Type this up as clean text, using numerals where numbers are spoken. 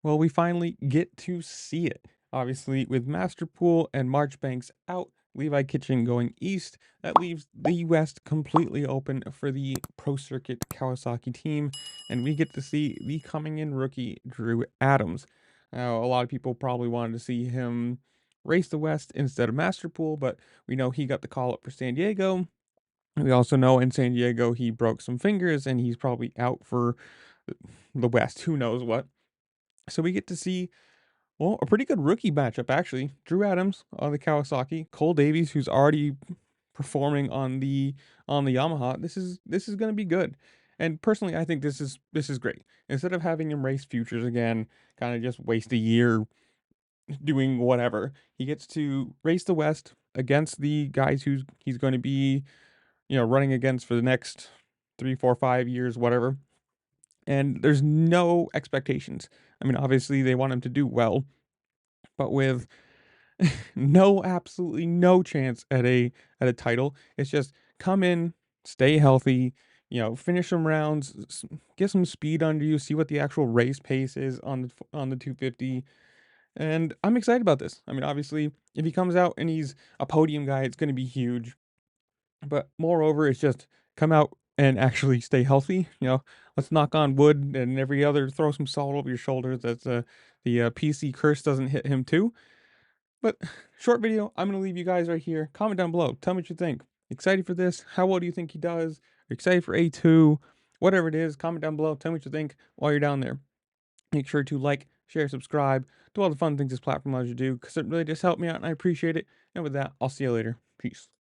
Well, we finally get to see it. Obviously, with Masterpool and Marchbanks out, Levi Kitchen going east, that leaves the West completely open for the Pro Circuit Kawasaki team, and we get to see the coming in rookie Drew Adams. Now, a lot of people probably wanted to see him race the West instead of Masterpool, but we know he got the call up for San Diego. We also know in San Diego he broke some fingers and he's probably out for the West. Who knows what? So we get to see, well, a pretty good rookie matchup actually. Drew Adams on the Kawasaki, Cole Davies, who's already performing on the Yamaha. This is going to be good. And personally, I think this is great. Instead of having him race futures again, kind of just waste a year doing whatever, he gets to race the West against the guys who's he's going to be, running against for the next 3, 4, 5 years, whatever. And there's no expectations. I mean, obviously they want him to do well, but with no, absolutely no chance at a title. It's just come in, stay healthy, finish some rounds, get some speed under you, see what the actual race pace is on the 250. And I'm excited about this. I mean, obviously, if he comes out and he's a podium guy, it's going to be huge. But moreover, it's just come out and actually stay healthy. Let's knock on wood and every other throw some salt over your shoulders that the PC curse doesn't hit him too. But short video, I'm gonna leave you guys right here. Comment down below. Tell me what you think. Excited for this? How well do you think he does? Excited for A2? Whatever it is, comment down below. Tell me what you think while you're down there. Make sure to like, share, subscribe, do all the fun things this platform allows you to do, because it really does help me out and I appreciate it. And with that, I'll see you later. Peace.